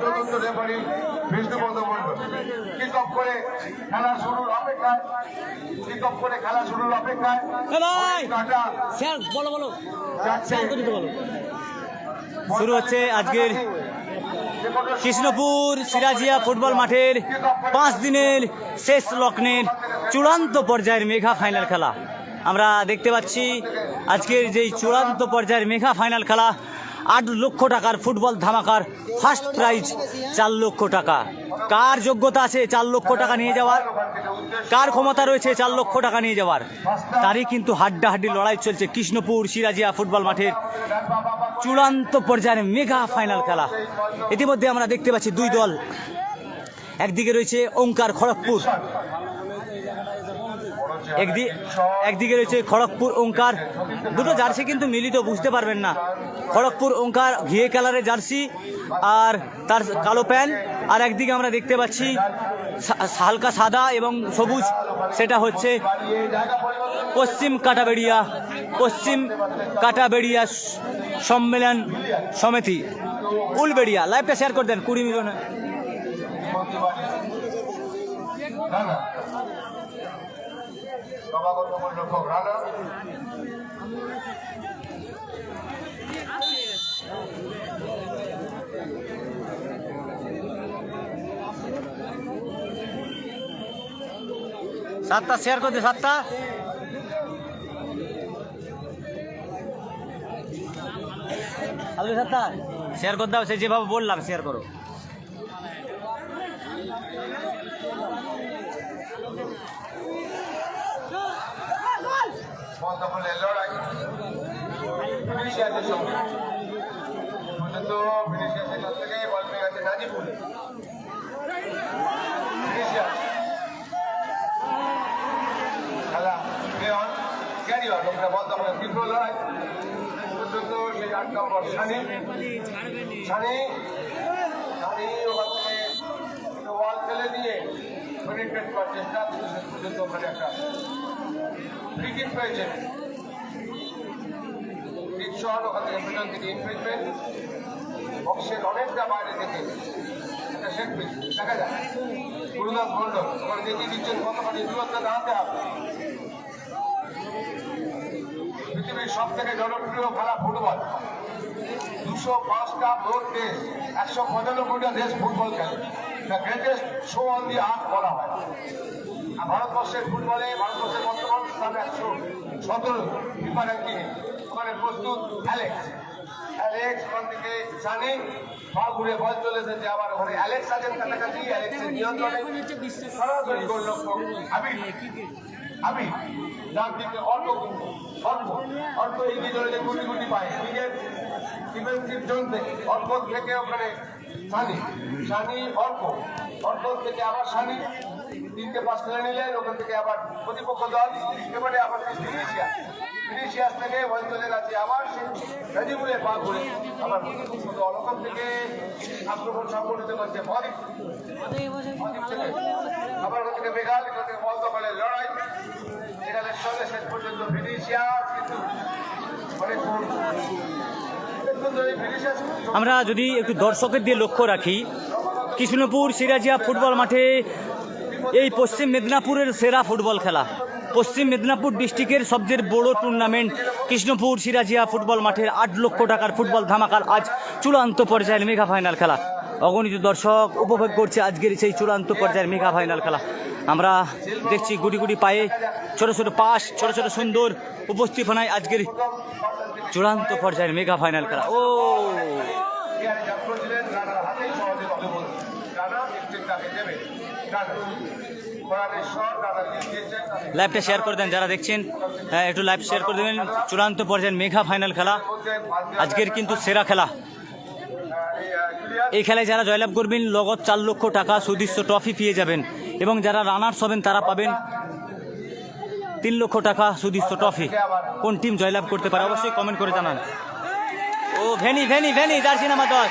চতুর্থ রেফারি বিষ্ণুপদ মণ্ডল kick off করে খেলা শুরুর অপেক্ষায় শুরু হচ্ছে আজকের কৃষ্ণপুর সিরাজিয়া ফুটবল মাঠের 5 দিনের শেষ লগ্নের চূড়ান্ত পর্যায়ের মেগা ফাইনাল খেলা। আমরা দেখতে পাচ্ছি আজকের যেই চূড়ান্ত পর্যায়ের মেগা ফাইনাল খেলা 8 লক্ষ টাকার ফুটবল ধামাকার ফার্স্ট প্রাইজ 4 লক্ষ টাকা। কার যোগ্যতা আছে 4 লক্ষ টাকা নিয়ে যাওয়ার, কার ক্ষমতা রয়েছে 4 লক্ষ টাকা নিয়ে যাওয়ার, তারই কিন্তু হাড্ডাহাড্ডি লড়াই চলছে কৃষ্ণপুর সিরাজিয়া ফুটবল মাঠের চূড়ান্ত পর্যায়ের মেগা ফাইনাল খেলা। ইতিমধ্যে আমরা দেখতে পাচ্ছি দুই দল, একদিকে রয়েছে ওঙ্কার খড়গপুর, একদিকে রয়েছে খড়গপুর ওঙ্কার। দুটো জার্সি কিন্তু মিলিত বুঝতে পারবেন না। খড়গপুর ওঙ্কার ঘিয়ে কালারের জার্সি আর তার কালো প্যান্ট, আর একদিকে আমরা দেখতে পাচ্ছি হালকা সাদা এবং সবুজ, সেটা হচ্ছে পশ্চিম কাটাবেড়িয়া সম্মেলন সমিতি উলবেড়িয়া। লাইভটা শেয়ার করে দেন 20 মিলিয়ন। সাতটা শেয়ার করে দে, 7টা। শেয়ার করে দাও, সে যেভাবে বললাম শেয়ার করো। বক্সের অনেকটা বাইরে থেকে দেখা যায় গুরুদাস মন্ডল দেখিয়ে দিচ্ছেন কতখানি দূরত্বে দাঁড়াতে হবে। পৃথিবীর সব থেকে জনপ্রিয় খেলা ফুটবল। 205টা ব্রড দেশ, 195টা দেশ ফুটবল খেলে। The greatest show on the earth বলা হয়। আর ভারতবর্ষের ফুটবলে ভারতবর্ষের বর্তমান স্থান 117 ফিফা র্যাঙ্কিংয়ে। ওখানে প্রস্তুত অ্যালেক্স ওখান থেকে জানি পা ঘুরে বল চলে এসেছে। আবার ওখানে অ্যালেক্স আছেন কাছাকাছি, অ্যালেক্সের নিয়ন্ত্রণে সরাসরি গোলরক্ষক আবি ডান দিকে অল্প এগিয়ে চলে যায় গুটি পায় নিজের ডিফেন্সিভ জোন থেকে। অল্প থেকে ওখানে সানি অল্প থেকে আবার সানি 3টে পাস ফেলে নিলেন। ওখান থেকে আবার প্রতিপক্ষ দল এবারে আবার ফিনিশিয়াস থেকে বল চলে গেছে আবার রাজিবুলে পা ঘুরে আবার অলকম থেকে আক্রমণ সংগঠিত করছে আবার ওখান থেকে মেঘাল বল দখলের লড়াই। এখানে চলে শেষ পর্যন্ত ফিনিশিয়াস কিন্তু আমরা যদি একটু দর্শকের দিয়ে লক্ষ্য রাখি, কৃষ্ণপুর সিরাজিয়া ফুটবল মাঠে এই পশ্চিম মেদিনীপুরের সেরা ফুটবল খেলা, পশ্চিম মেদিনীপুর ডিস্ট্রিক্টের সবচেয়ে বড় টুর্নামেন্ট কৃষ্ণপুর সিরাজিয়া ফুটবল মাঠের 8 লক্ষ টাকার ফুটবল ধামাকার আজ চূড়ান্ত পর্যায়ের মেগা ফাইনাল খেলা। অগণিত দর্শক উপভোগ করছে আজকের সেই চূড়ান্ত পর্যায়ের মেগা ফাইনাল খেলা। আমরা দেখছি গুটি পায়ে ছোট ছোট পাস, ছোট ছোট সুন্দর উপস্থাপনায় আজকের চূড়ান্ত পর্যায়ের মেগা ফাইনাল খেলা। ও লাইভটা শেয়ার করে দেন যারা দেখছেন, হ্যাঁ একটু লাইভ শেয়ার করে দেবেন। চূড়ান্ত পর্যায়ের মেগা ফাইনাল খেলা আজকের কিন্তু সেরা খেলা। এই খেলায় যারা জয়লাভ করবেন নগদ 4 লক্ষ টাকা সুদৃশ্য ট্রফি পেয়ে যাবেন, এবং যারা রানার্স হবেন তারা পাবেন 3 লক্ষ টাকা সুদৃশ্য ট্রফি। কোন টিম জয়লাভ করতে পারে অবশ্যই কমেন্ট করে জানান। ও ভেনি জার্সি নাম্বার 10।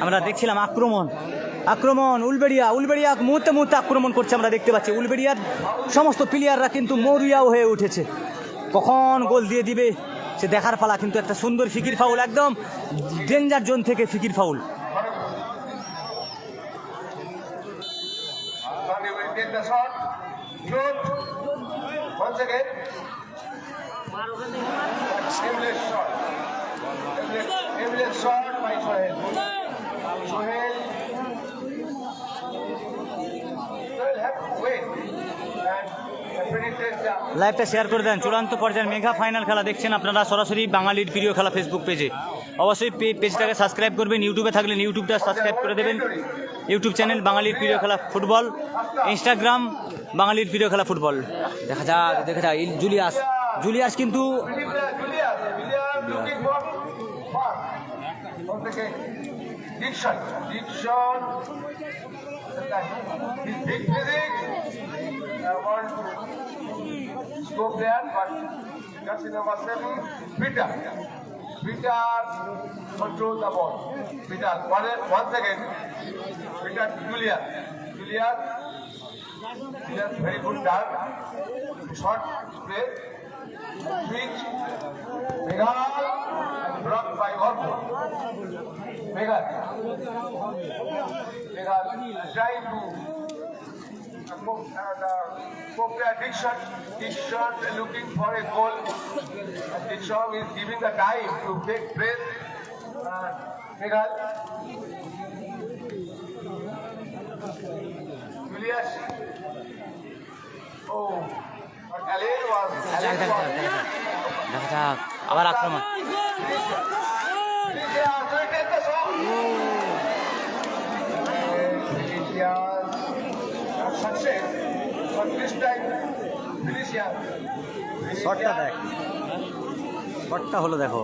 আমরা দেখছিলাম আক্রমণ আক্রমণ উলবেড়িয়া মুহূর্তে মুহূর্তে আক্রমণ করছে, আমরা দেখতে পাচ্ছি উলবেড়িয়ার সমস্ত প্লেয়াররা কিন্তু মরিয়াও হয়ে উঠেছে, কখন গোল দিয়ে দিবে সে দেখার পালা। কিন্তু একটা সুন্দর ফিকির ফাউল, একদম ডেঞ্জার জোন থেকে ফিকির foul. Sonny will take the shot. Shoot. Once again. Aimless shot. Aimless shot by Sohail. Sohail will have to wait and penetrate the লাইভটা শেয়ার করে দেন। চূড়ান্ত পর্যায়ের মেগা ফাইনাল খেলা দেখছেন আপনারা সরাসরি বাঙালির প্রিয় খেলা ফেসবুক পেজে। অবশ্যই পেজটাকে সাবস্ক্রাইব করবেন, ইউটিউবে থাকলে ইউটিউবটা সাবস্ক্রাইব করে দেবেন। ইউটিউব চ্যানেল বাঙালির প্রিয় খেলা ফুটবল, ইনস্টাগ্রাম বাঙালির প্রিয় খেলা ফুটবল। দেখা যাক জুলিয়াস কিন্তু Julius looking for pass. Once again. Dixon. His big physics. Want to scope there, but just in number 7. Peter control the ball. Peter, once again. Peter, Julius, very good dart. Short play. Switch. Megal, and blocked by Orko. Megal trying to Dixon looking for a goal. Dixon is giving the time to take place. Megal. Julius. Oh, but Alain was. দেখা যাক আবার আক্রমণ। শটটা হলো দেখো,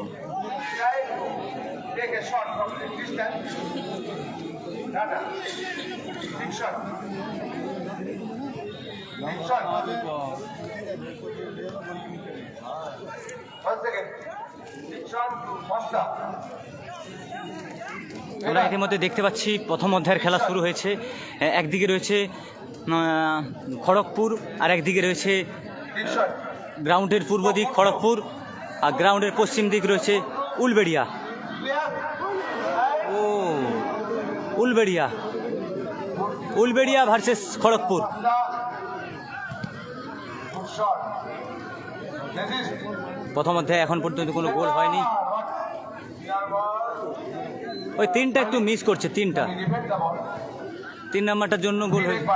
আমরা ইতিমধ্যে দেখতে পাচ্ছি প্রথম অধ্যায়ের খেলা শুরু হয়েছে। একদিকে রয়েছে খড়গপুর, আর একদিকে রয়েছে গ্রাউন্ডের পূর্ব দিক খড়গপুর, আর গ্রাউন্ডের পশ্চিম দিক রয়েছে উলবেড়িয়া। উলবেড়িয়া ভার্সেস খড়গপুর। প্রথম অধ্যায়ে এখন পর্যন্ত কোনো গোল হয়নি। ওই তিনটা একটু মিস করছে, তিন নাম্বারটার জন্য গোল হয়েছে।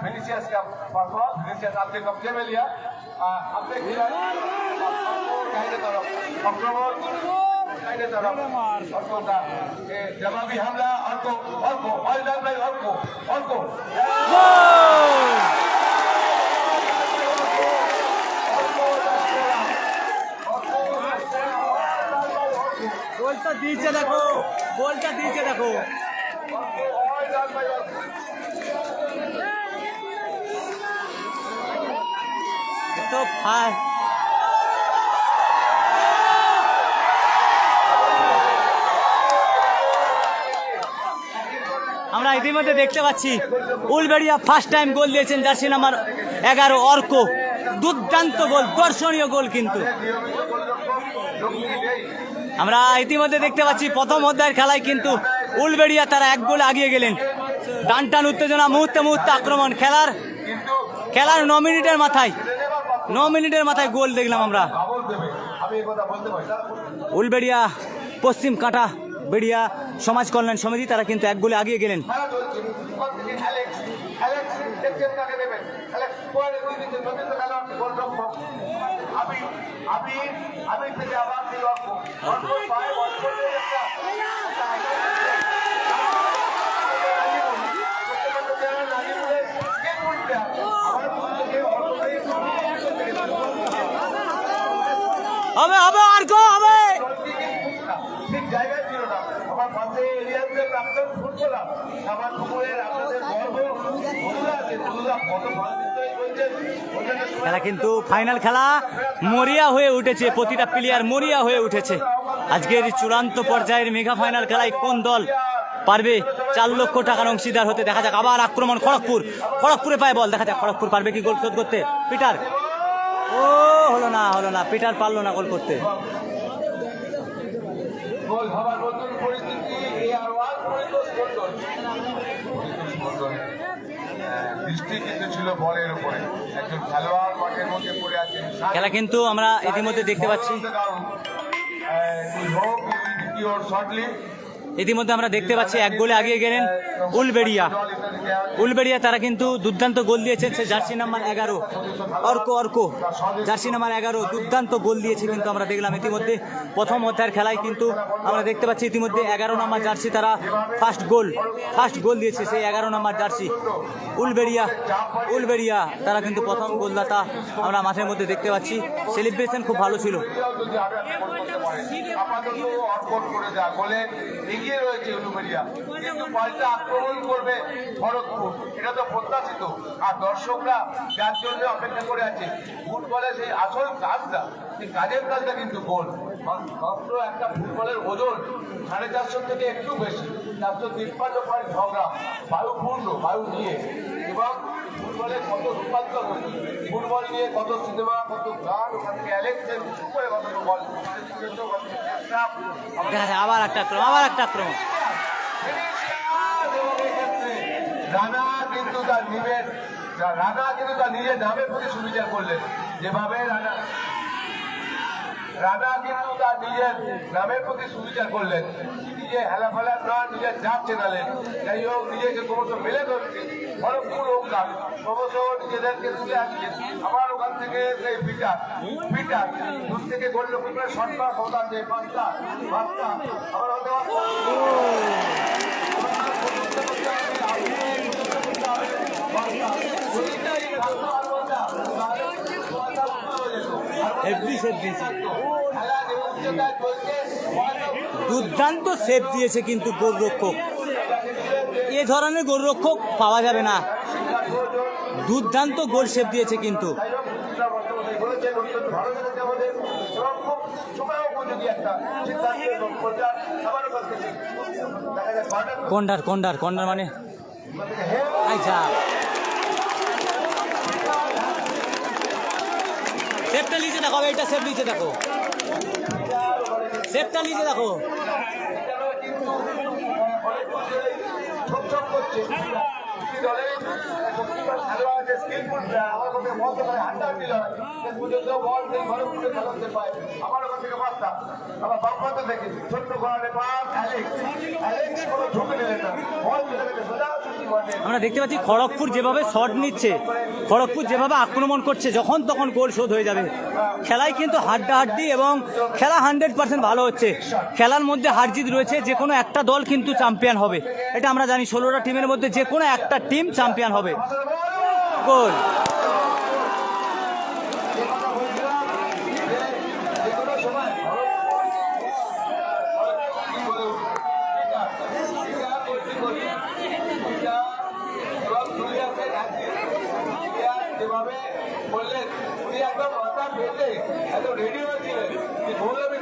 Vinicius का परफॉर्म Vinicius आपने कब्जे में लिया, आपने खिलाड़ी और का जवाबी हमला और को গোলটা দিয়েছে দেখো, তো আমরা ইতিমধ্যে দেখতে পাচ্ছি উলবেড়িয়া ফার্স্ট টাইম গোল দিয়েছেন জার্সি নাম্বার 11 অর্ক। দুর্দান্ত গোল, দর্শনীয় গোল। কিন্তু আমরা ইতিমধ্যে দেখতে পাচ্ছি প্রথম অধ্যায়ের খেলায় কিন্তু উলবেড়িয়া তারা এক গোলে আগিয়ে গেলেন। টান উত্তেজনা, মুহূর্তে আক্রমণ। খেলার 9 মিনিটের মাথায় গোল দেখলাম আমরা। উলবেড়িয়া পশ্চিম কাঁটা বেড়িয়া সমাজ কল্যাণ সমিতি তারা কিন্তু এক গোলে আগিয়ে গেলেন। হবে আর গো হবে। ঠিক জায়গায় ছিল না, আমার পাশে এরিয়াতে প্রাক্তন ফুটবলার আমার পুকুরের আপনাদের গর্ব বন্ধুরা আছে, বন্ধুরা কত ভালো খেলা কিন্তু ফাইনাল খেলা মরিয়া হয়ে উঠেছে, প্রতিটা প্লেয়ার মরিয়া হয়ে উঠেছে। আজকের চূড়ান্ত পর্যায়ের মেগা ফাইনাল খেলায় কোন দল পারবে 4 লক্ষ টাকার অংশীদার হতে? দেখা যাক। আবার আক্রমণ খড়গপুর, খড়গপুরে পায় বল, দেখা যাক খড়গপুর পারবে কি গোল শোধ করতে। পিটার, ও হলো না, পিটার পারলো না গোল করতে। গোল হবার নতুন পরিস্থিতি, দৃষ্টি কিন্তু ছিল বলের উপরে, একজন খেলোয়াড় মাঠের মধ্যে পড়ে আছেন। খেলা কিন্তু আমরা ইতিমধ্যে দেখতে পাচ্ছি, ইতিমধ্যে আমরা দেখতে পাচ্ছি 1 গোলে এগিয়ে গেলেন উলবেড়িয়া। তারা কিন্তু দুর্দান্ত গোল দিয়েছেন। সে jersey number 11 Arko jersey number 11 দুর্দান্ত গোল দিয়েছে কিন্তু আমরা দেখলাম ইতিমধ্যে প্রথম অধ্যায়ের খেলায়। কিন্তু আমরা দেখতে পাচ্ছি ইতিমধ্যে 11 নম্বর জার্সি তারা ফার্স্ট গোল দিয়েছে, সেই 11 নম্বর জার্সি উলবেড়িয়া তারা কিন্তু প্রথম গোলদাতা আমরা মাঠের মধ্যে দেখতে পাচ্ছি। সেলিব্রেশন খুব ভালো ছিল। এগিয়ে রয়েছে উলুবেড়িয়া, কিন্তু পাল্টা আক্রমণ করবে খড়গপুর, এটা তো প্রত্যাশিত। আর দর্শকরা যার জন্য অপেক্ষা করে আছে, ফুটবলের সেই আসল কাজটা, সেই কাজের কাজটা কিন্তু গোল। মাত্র একটা ফুটবলের ওজন 450 থেকে একটু বেশি, 453.6 বায়ু নিয়ে, এবং ফুটবলে কত রূপান্তর হয়েছে, ফুটবল নিয়ে কত সিনেমা, কত গান, ওখান থেকে অ্যালেক্সের উপরে কত বল। আবার একটা আক্রমণ। রানা কিন্তু তার নিজের নামের প্রতি সুবিচার করলেন, যেভাবে রানা কিন্তু তার নিজের নামের প্রতি সুবিচার করলেন, নিজে হেলাফেলা নয়, নিজের জাত চেনালেন। যাই হোক, নিজেকে ক্রমশ মেলে ধরছে খড়গপুর ওখান, ক্রমশ নিজেদেরকে তুলে আসছেন। আবার ওখান থেকে সেই পিটার দূর থেকে গোল লক্ষ্য করে শটটা সৌদাচ্ছে, পাঁচটা আবার হয়তো দুর্দান্ত সেভ দিয়েছে কিন্তু গোলরক্ষক, এ ধরনের গোলরক্ষক পাওয়া যাবে না। দুর্দান্ত গোল সেভ দিয়েছে কিন্তু। কন্ডার মানে আচ্ছা, সেভটা নিচে দেখো, এইটা সেভ নিচে দেখো, সেভটা নিচে দেখো। আমরা দেখতে পাচ্ছি খড়গপুর যেভাবে শট নিচ্ছে, খড়গপুর যেভাবে আক্রমণ করছে, যখন তখন গোল শোধ হয়ে যাবে। খেলায় কিন্তু হাড্ডাহাড্ডি এবং খেলা 100% ভালো হচ্ছে। খেলার মধ্যে হার জিত রয়েছে, যে কোনো একটা দল কিন্তু চ্যাম্পিয়ন হবে, এটা আমরা জানি। 16টা টিমের মধ্যে যে কোনো একটা টিম চ্যাম্পিয়ন হবে। গোল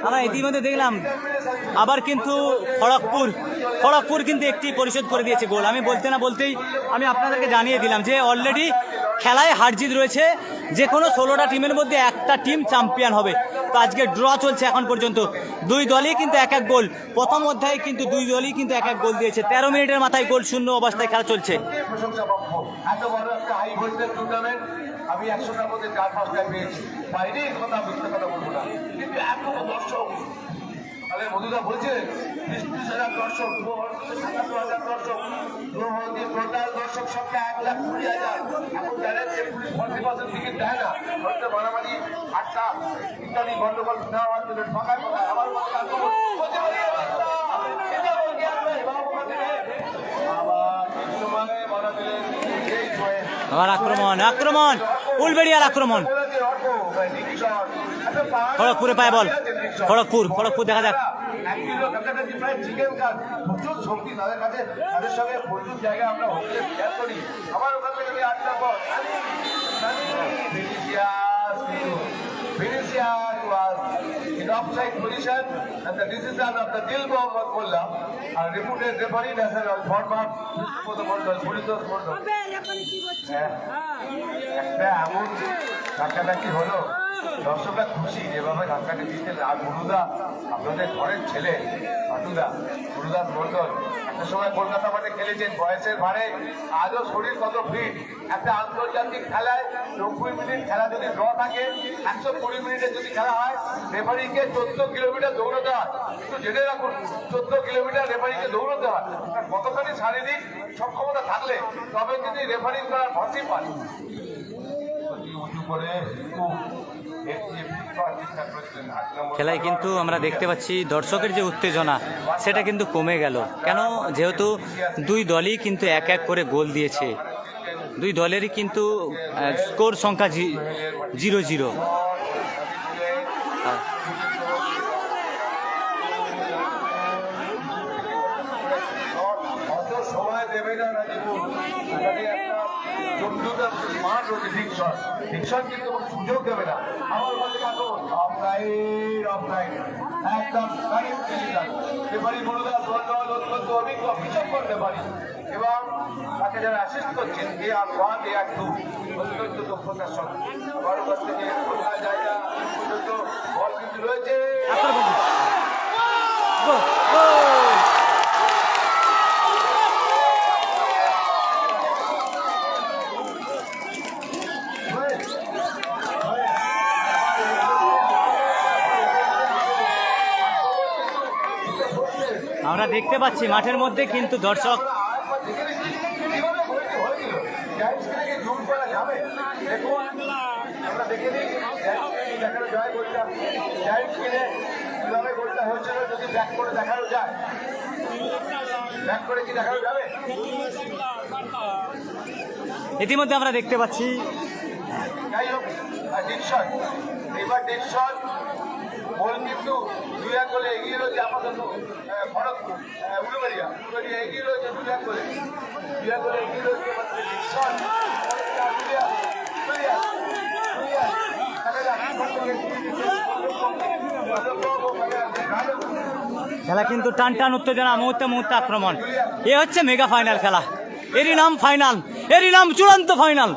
আমরা ইতিমধ্যে দেখলাম আবার কিন্তু খড়গপুর কিন্তু একটি পরিশোধ করে দিয়েছে গোল। আমি বলতে না বলতেই আমি আপনাদেরকে জানিয়ে দিলাম যে অলরেডি খেলায় হার জিত রয়েছে, যে কোনো 16টা টিমের মধ্যে একটা টিম চ্যাম্পিয়ন হবে। তো আজকে ড্র চলছে এখন পর্যন্ত, 2 দলই কিন্তু 1-1 গোল। প্রথম অধ্যায়ে কিন্তু 2 দলই কিন্তু 1-1 গোল দিয়েছে। 13 মিনিটের মাথায় গোল শূন্য অবস্থায় খেলা চলছে। এত বড় একটা হাই ভোল্টেজ টুর্নামেন্ট আমি 100টার মধ্যে 4-5টায় পেয়েছি, বাইরে কথা মিথ্যে কথা বলবো না, কিন্তু এত দর্শক। তাহলে মধুদা বলছিলেন 30,000 দর্শক, 57,000 দর্শক, টোটাল দর্শক সংখ্যা 1,20,000। এখন জানেন যে পুলিশ 40% টিকিট দেয় না, হয়তো মারামারি আটটা ইত্যাদি গন্ডগোল নেওয়ার জন্য ঠকায় ঠকায় আমার আবার আক্রমণ উলবেড়িয়ার আক্রমণ, খড়গপুরে পায় বল, খড়গপুর দেখা যাক। 1 কিলো কাছাকাছি প্রায় চিকেন কাট, প্রচুর শক্তি তাদের কাছে, তাদের সঙ্গে প্রচুর জায়গায় আমরা হোটেলে শেয়ার করি। আমার ওখান থেকে 8টা পর Vinicius was in offside position and the decision of the Dil Mohammad Mullah, a reputed referee, national format, Police Mondol. একটা এমন ধাক্কাধাক্কি হলো, দর্শকরা খুশি যেভাবে ধাক্কাটি দিচ্ছেন। আর গুরুদা, আপনাদের ঘরের ছেলে গুরুদাস মন্ডল একটা সময় কলকাতা মাঠে খেলেছেন বয়সের ভারে, আজও শরীর কত ফিট। একটা আন্তর্জাতিক খেলায় 90 মিনিট খেলা যদি ড্র থাকে, 120 মিনিটে যদি খেলা হয়, রেফারিকে 14 কিলোমিটার দৌড়াতে হয়। একটু জেনে রাখুন, 14 কিলোমিটার রেফারিকে দৌড়াতে হয়। কতখানি শারীরিক সক্ষমতা থাকলে তবে যদি রেফারিং করার ফাঁসি পান। খেলায় কিন্তু আমরা দেখতে পাচ্ছি দর্শকের যে উত্তেজনা সেটা কিন্তু কমে গেল। কেন? যেহেতু দুই দলই কিন্তু এক এক করে গোল দিয়েছে, দুই দলেরই কিন্তু স্কোর সংখ্যা 0-0। সময় দেবে না কিন্তু সুযোগ দেবে না। আমার কাছে একদম অত্যন্ত অভিজ্ঞ বিচক্ষণ রেফারি এবং তাকে যারা অ্যাসিস্ট করছেন A1, A2 অত্যন্ত দক্ষতার সঙ্গে আমার কাছ থেকে খোলা জায়গা পর্যন্ত বল কিন্তু রয়েছে। আমরা দেখতে পাচ্ছি মাঠের মধ্যে কিন্তু দর্শক ইতিমধ্যে আমরা দেখতে পাচ্ছি। যাই হোক, এবার ডিকশন বল কিন্তু 2-1 গোলে এগিয়ে রয়েছে আপাতত খড়গপুর। উলুবেড়িয়া এগিয়ে রয়েছে 2-1 গোলে এগিয়ে রয়েছে। খেলা কিন্তু টান টান উত্তেজনা, মুহূর্তে আক্রমণ। এ হচ্ছে মেগা ফাইনাল খেলা, এরই নাম ফাইনাল, এরই নাম চূড়ান্ত ফাইনাল।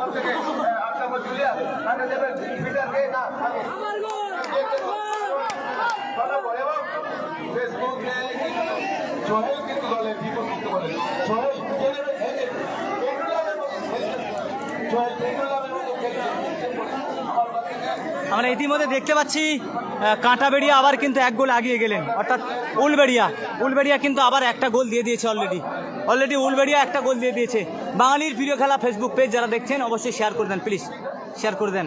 আমরা ইতিমধ্যে দেখতে পাচ্ছি কাঁটাবেড়িয়া আবার কিন্তু 1 গোল আগিয়ে গেলেন, অর্থাৎ উলবেড়িয়া কিন্তু আবার একটা গোল দিয়ে দিয়েছে অলরেডি উলবেড়িয়া একটা গোল দিয়ে দিয়েছে। বাঙালির প্রিয় খেলা ফেসবুক পেজ যারা দেখছেন অবশ্যই শেয়ার করে দেন, প্লিজ শেয়ার করে দেন।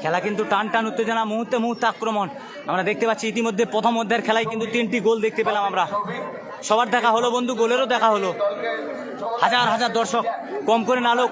খেলা কিন্তু টান টান উত্তেজনা, মুহূর্তে আক্রমণ। আমরা দেখতে পাচ্ছি ইতিমধ্যে প্রথম অধ্যায়ের খেলায় কিন্তু 3টি গোল দেখতে পেলাম আমরা। সবার দেখা হলো বন্ধু, গোলেরও দেখা হলো। হাজার দর্শক, কম করে না লোক।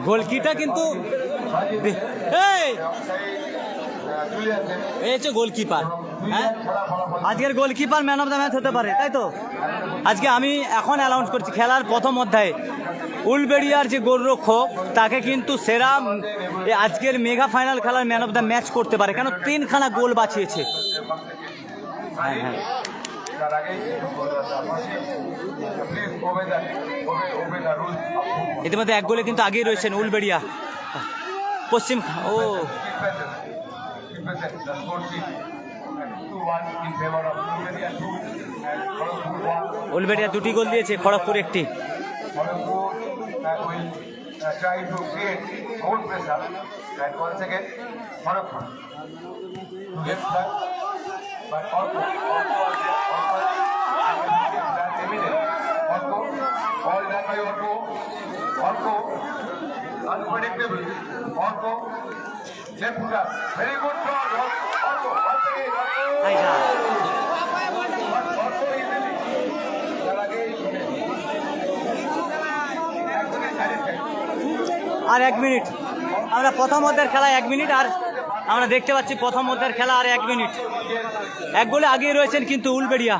গোলকিটা কিন্তু এই হচ্ছে গোলকিপার। হ্যাঁ, আজকের goalkeeper man of the match হতে পারে, তাই তো? আজকে আমি এখন অ্যানাউন্স করছি খেলার প্রথম অধ্যায়ে উলবেড়িয়ার যে গোলরক্ষক তাকে কিন্তু সেরা আজকের মেগা ফাইনাল খেলার ম্যান অফ দ্য ম্যাচ করতে পারে, কেন 3খানা গোল বাঁচিয়েছে। হ্যাঁ, তার আগেই প্লিজ ওবে দ্য রুলস। ইতিমধ্যে এক গোলে কিন্তু আগেই রয়েছেন উলবেড়িয়া পশ্চিম ও উলবেড়িয়া 2টি গোল দিয়েছে, খড়গপুর 1টি। try to create more pressure and once again Morocco to left side but also all that by Orko unpredictable Orko left footer very good shot Orko once again Orko easily তার আগে আর 1 মিনিট, আমরা প্রথম অর্ধের খেলায় 1 minute, আর আমরা দেখতে পাচ্ছি প্রথম অর্ধের খেলা আর 1 মিনিট। এক গোলে আগিয়ে রয়েছেন কিন্তু উলবেড়িয়া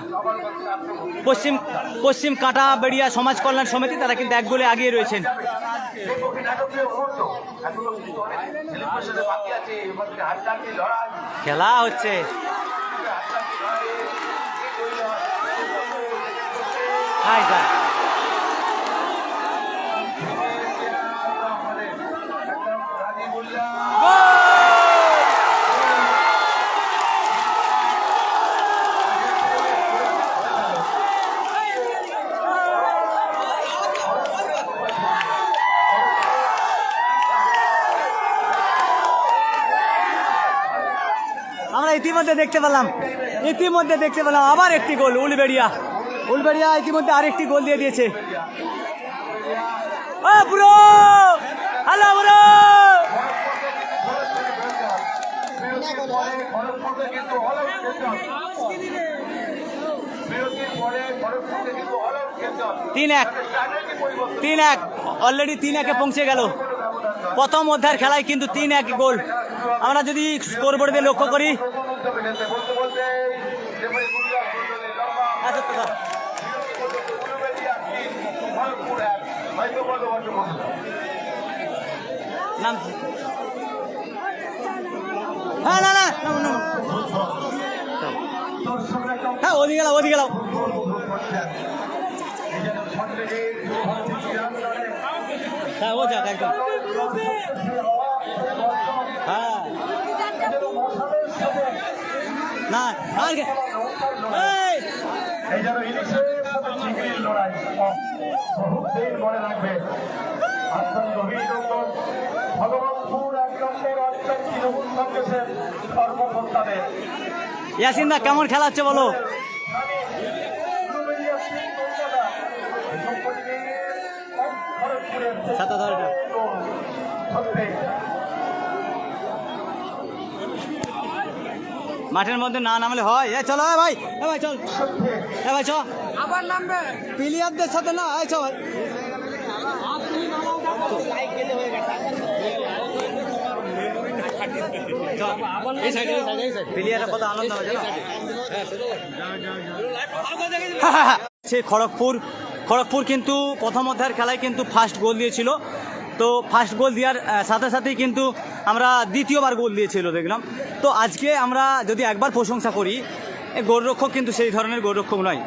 পশ্চিম কাঁটাবেড়িয়া সমাজ কল্যাণ সমিতি, তারা কিন্তু 1 গোলে আগিয়ে রয়েছেন। খেলা হচ্ছে আমরা ইতিমধ্যে দেখতে পেলাম আবার একটি গোল উলবেড়িয়া ইতিমধ্যে আরেকটি গোল দিয়ে দিয়েছে। ও ব্রো, হ্যালো ব্রো, তিন এক অলরেডি 3-1 পৌঁছে গেল। প্রথম অধ্যায়ের খেলায় কিন্তু 3-1 গোল। আমরা যদি স্কোরবোর্ডে লক্ষ্য করি, হ্যাঁ ওদিকে গেলাম হ্যাঁ ও যাক একদম হ্যাঁ না এই যেন ইলিশের সাথে চিংড়ির লড়াই বহুত দিন মনে রাখবে। অত্যন্ত অভিনন্দন ভগবানপুর 1 নম্বর অঞ্চল তৃণমূল কংগ্রেসের কর্মকর্তাদের। ইয়াসিন দা কেমন খেলা হচ্ছে বলো? মাঠের মধ্যে না নামলে হয়? চলো ভাই, চল ভাই, চ আবার নামবে প্লেয়ারদের সাথে না, চ ভাই। প্লেয়ারের কত আনন্দ হবে সেই খড়গপুর কিন্তু প্রথম অধ্যায়ের খেলায় কিন্তু ফার্স্ট গোল দিয়েছিল। তো ফার্স্ট গোল দেওয়ার সাথে সাথেই কিন্তু আমরা দ্বিতীয়বার গোল দিয়েছিল দেখলাম। তো আজকে আমরা যদি একবার প্রশংসা করি, গোলরক্ষক কিন্তু সেই ধরনের গোলরক্ষক নয়।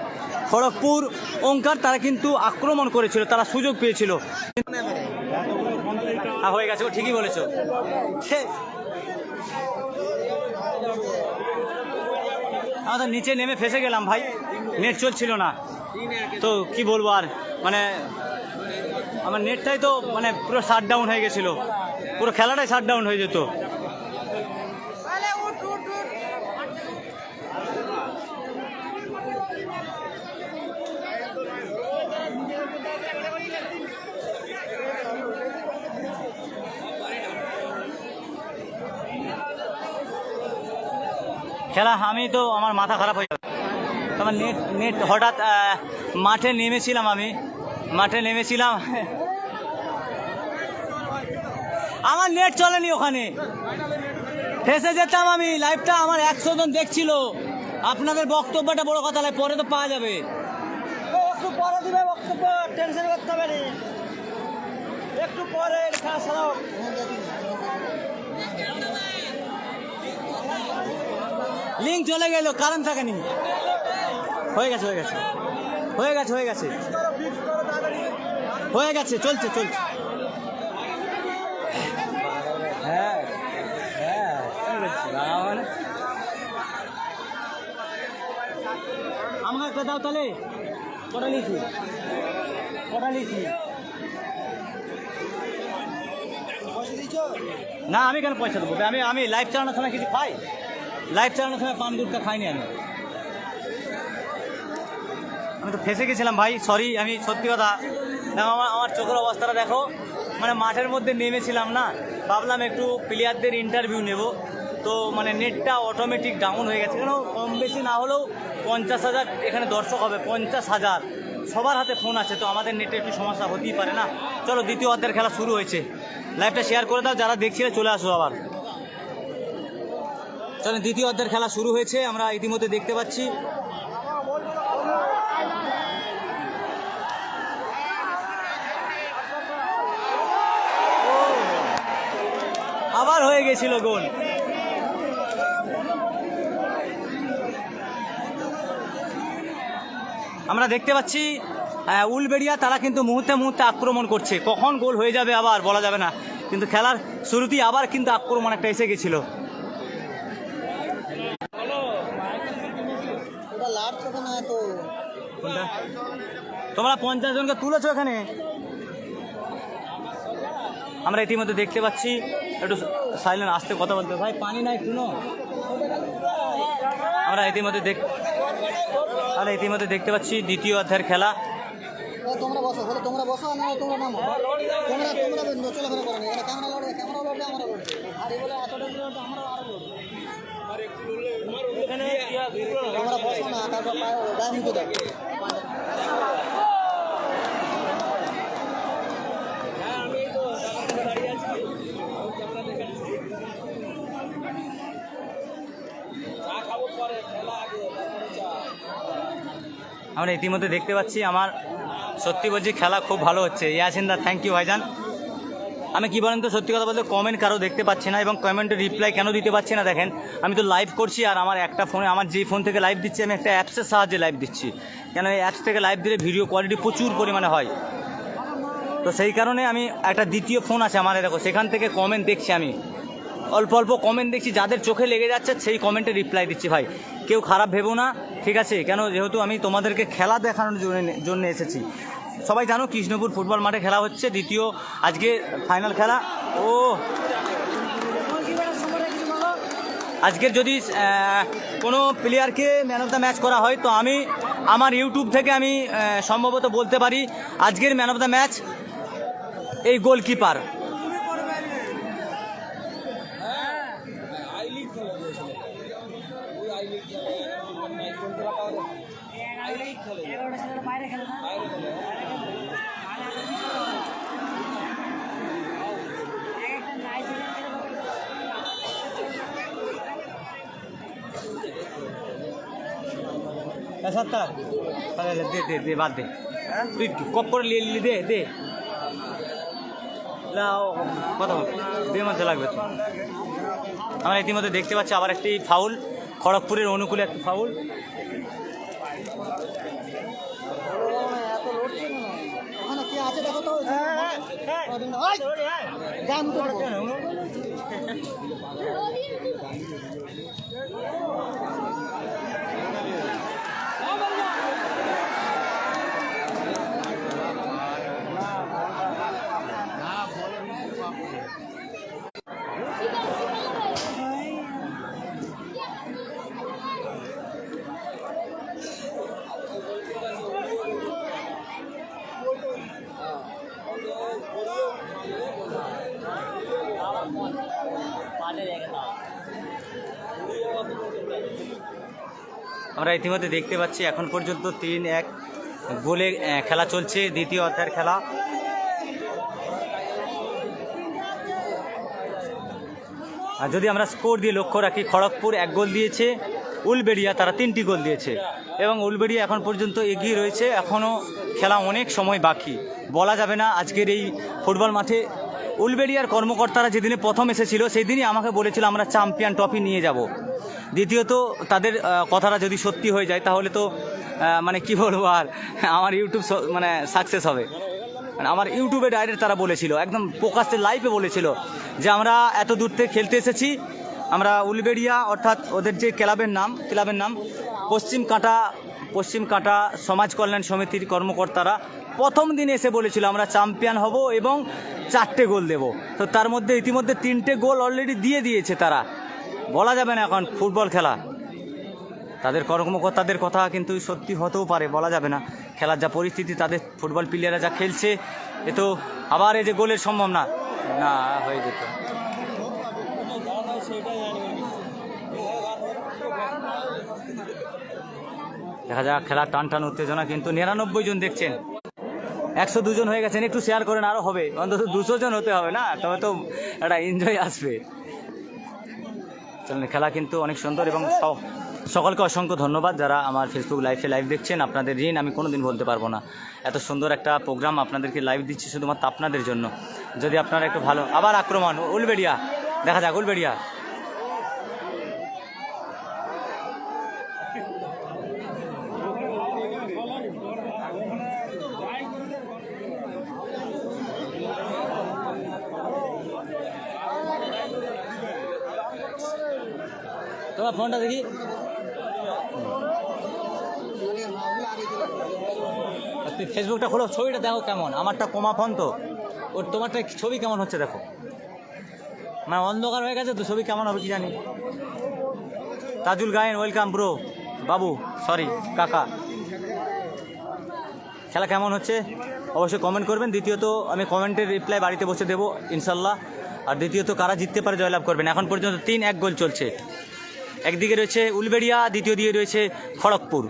খড়গপুর ওঙ্কার তারা কিন্তু আক্রমণ করেছিল, তারা সুযোগ পেয়েছিল। হয়ে গেছে, ও ঠিকই বলেছো। আমরা নিচে নেমে ফেসে গেলাম ভাই, নেট চলছিল না। তো কি বলবো আর, মানে আমার নেটটাই তো মানে পুরো শাটডাউন হয়ে গেছিল, পুরো খেলাটাই শাটডাউন হয়ে যেত। খেলা আমি তো আমার মাথা খারাপ হয়ে যাবে। আমার নেট হঠাৎ মাঠে নেমেছিলাম আমার নেট চলেনি, ওখানে ফেসে যেতাম আমি। লাইভটা আমার 100 জন দেখছিল। আপনাদের বক্তব্যটা বড় কথা, পরে তো পাওয়া যাবে, একটু পরে দিবে বক্তব্য, টেনশন করতে হবে না, একটু পরে। লিঙ্ক চলে গেল, কারণ থাকেনি। হয়ে গেছে হয়ে গেছে হয়ে গেছে হয়ে গেছে হয়ে গেছে চলছে চলছে। হ্যাঁ হ্যাঁ আমাকে একটা দাও তাহলে। কটা লিখি না আমি কেন পয়সা দেবো? আমি লাইভ চালানোর সময় কিছু খাই? লাইভ চালানোর সময় পান গুটকা খাইনি আমি তো ফেসে গেছিলাম ভাই, সরি। আমি সত্যি কথা দেখো, আমার চোখের অবস্থাটা দেখো, মানে মাঠের মধ্যে নেমেছিলাম না, ভাবলাম একটু প্লেয়ারদের ইন্টারভিউ নেব, তো মানে নেটটা অটোমেটিক ডাউন হয়ে গেছে। কেন কম বেশি না হলেও 50,000 এখানে দর্শক হবে, 50,000 সবার হাতে ফোন আছে, তো আমাদের নেটে একটু সমস্যা হতেই পারে না। চলো দ্বিতীয় অর্ধের খেলা শুরু হয়েছে, লাইভটা শেয়ার করে দাও, যারা দেখছিলে চলে আসো আবার। চলো দ্বিতীয় অর্ধের খেলা শুরু হয়েছে, আমরা ইতিমধ্যে দেখতে পাচ্ছি। আবার হয়ে গেছিল গোল। আমরা দেখতে পাচ্ছি উলবেড়িয়া তারা কিন্তু মুহূর্তে মুহূর্তে আক্রমণ করছে, কখন গোল হয়ে যাবে আবার বলা যাবে না, কিন্তু খেলার শুরুতেই আবার কিন্তু আক্রমণ একটা এসে গেছিল। তোমরা 50 জনকে তুলেছো এখানে। আমরা ইতিমধ্যে দেখতে পাচ্ছি, একটু সাইলেন্ট আসতে কথা বলতে ভাই, পানি নাই শুনো। আমরা ইতিমধ্যে দেখতে পাচ্ছি দ্বিতীয় অধ্যায়ের খেলা। তোমরা বসো, তোমরা বসো, তোমরা নামো, তোমরা চলাফেরা করো, ক্যামেরা লড়বে, আর বলে এতটা আমরা আরো তোমরা বসো না, তারপর গায়ে মুখে দাও। আমরা ইতিমধ্যে দেখতে পাচ্ছি, আমার সত্যি বলছি খেলা খুব ভালো হচ্ছে। ইয়াসিনদা থ্যাংক ইউ ভাইজান। আমি কি বলেন তো, সত্যি কথা বলতে কমেন্ট কারো দেখতে পাচ্ছি না, এবং কমেন্টের রিপ্লাই কেন দিতে পারছি না দেখেন, আমি তো লাইভ করছি, আর আমার একটা ফোনে, আমার যেই ফোন থেকে লাইভ দিচ্ছি, আমি একটা অ্যাপসের সাহায্যে লাইভ দিচ্ছি, কেন এই অ্যাপস থেকে লাইভ দিলে ভিডিও কোয়ালিটি প্রচুর পরিমাণে হয়, তো সেই কারণে আমি একটা দ্বিতীয় ফোন আছে আমার, দেখো সেখান থেকে কমেন্ট দেখছি, আমি অল্প অল্প কমেন্ট দেখছি, যাদের চোখে লেগে যাচ্ছে সেই কমেন্টে রিপ্লাই দিচ্ছি। ভাই কেউ খারাপ ভেবো না, ঠিক আছে? কেন যেহেতু আমি তোমাদেরকে খেলা দেখানোর জন্য এসেছি। সবাই জানো কৃষ্ণপুর ফুটবল মাঠে খেলা হচ্ছে, দ্বিতীয় আজকে ফাইনাল খেলা। ও আজকের যদি কোনো প্লেয়ারকে ম্যান অফ দ্য ম্যাচ করা হয়, তো আমি আমার ইউটিউব থেকে আমি সম্ভবত বলতে পারি আজকের ম্যান অফ দ্য ম্যাচ এই গোলকিপার। দে বাদ দে, তুই কপ করে নিয়ে দে দে কথা বল, দুই মধ্যে লাগবে। আমরা ইতিমধ্যে দেখতে পাচ্ছি আবার একটি ফাউল, খড়গপুরের অনুকূলে একটি ফাউল। কি আছে দেখো তো, আমরা ইতিমধ্যে দেখতে পাচ্ছি এখন পর্যন্ত 3-1 গোলে খেলা চলছে, দ্বিতীয় অধ্যায়ের খেলা। আর যদি আমরা স্কোর দিয়ে লক্ষ্য রাখি, খড়গপুর 1 গোল দিয়েছে, উলবেড়িয়া তারা 3টি গোল দিয়েছে, এবং উলবেড়িয়া এখন পর্যন্ত এগিয়ে রয়েছে। এখনও খেলা অনেক সময় বাকি, বলা যাবে না আজকের এই ফুটবল মাঠে উলবেড়িয়ার কর্মকর্তারা যেদিনে প্রথম এসেছিল সেই দিনই আমাকে বলেছিল আমরা চ্যাম্পিয়ন ট্রফি নিয়ে যাব। দ্বিতীয়ত তাদের কথাটা যদি সত্যি হয়ে যায় তাহলে তো মানে কি বলবো আর, আমার ইউটিউব মানে সাকসেস হবে। মানে আমার ইউটিউবে ডাইরেক্ট তারা বলেছিল, একদম প্রকাশ্যে লাইভে বলেছিল যে আমরা এত দূর থেকে খেলতে এসেছি। আমরা উলবেড়িয়া অর্থাৎ ওদের যে ক্লাবের নাম পশ্চিম কাঁটা সমাজ কল্যাণ সমিতির কর্মকর্তারা প্রথম দিন এসে বলেছিল আমরা চ্যাম্পিয়ন হব এবং 4টে গোল দেব। তো তার মধ্যে ইতিমধ্যে 3টে গোল অলরেডি দিয়ে দিয়েছে তারা। বলা যাবে না এখন ফুটবল খেলা, তাদের কর্মকর্তাদের কথা কিন্তু সত্যি হতেও পারে, বলা যাবে না। খেলার যা পরিস্থিতি, তাদের ফুটবল প্লেয়াররা যা খেলছে, এ তো আবার এই যে গোলের সম্ভাবনা না হয়ে যেত। দেখা যাক, খেলার টান উত্তেজনা কিন্তু 99 জন দেখছেন, 102 জন হয়ে গেছেন। একটু শেয়ার করেন, আরও হবে, অন্তত 200 জন হতে হবে না, তবে তো একটা এনজয় আসবে। চলুন, খেলা কিন্তু অনেক সুন্দর এবং সকলকে অসংখ্য ধন্যবাদ যারা আমার ফেসবুক লাইভ দেখছেন। আপনাদের ঋণ আমি কোনোদিন বলতে পারবো না। এত সুন্দর একটা প্রোগ্রাম আপনাদেরকে লাইভ দিচ্ছি শুধুমাত্র আপনাদের জন্য। যদি আপনারা একটু ভালো, আবার আক্রমণ উলবেড়িয়া, দেখা যাক উলবেড়িয়া। তোমার ফোনটা দেখি, ফেসবুকটা খোলো, ছবিটা দেখো কেমন। আমারটা কমা ফোন তো, ওর তোমারটা ছবি কেমন হচ্ছে দেখো। মানে অন্ধকার হয়ে গেছে তো, ছবি কেমন হবে কি জানি। Tajul Gayen, welcome bro. বাবু, সরি কাকা। খেলা কেমন হচ্ছে অবশ্যই কমেন্ট করবেন। দ্বিতীয়ত আমি কমেন্টের রিপ্লাই বাড়িতে বসে দেবো ইনশাল্লাহ। আর দ্বিতীয়ত কারা জিততে পারে, জয়লাভ করবেন। এখন পর্যন্ত 3-1 গোল চলছে। একদিকে রয়েছে উলবেড়িয়া, দ্বিতীয় দিকে রয়েছে খড়গপুর।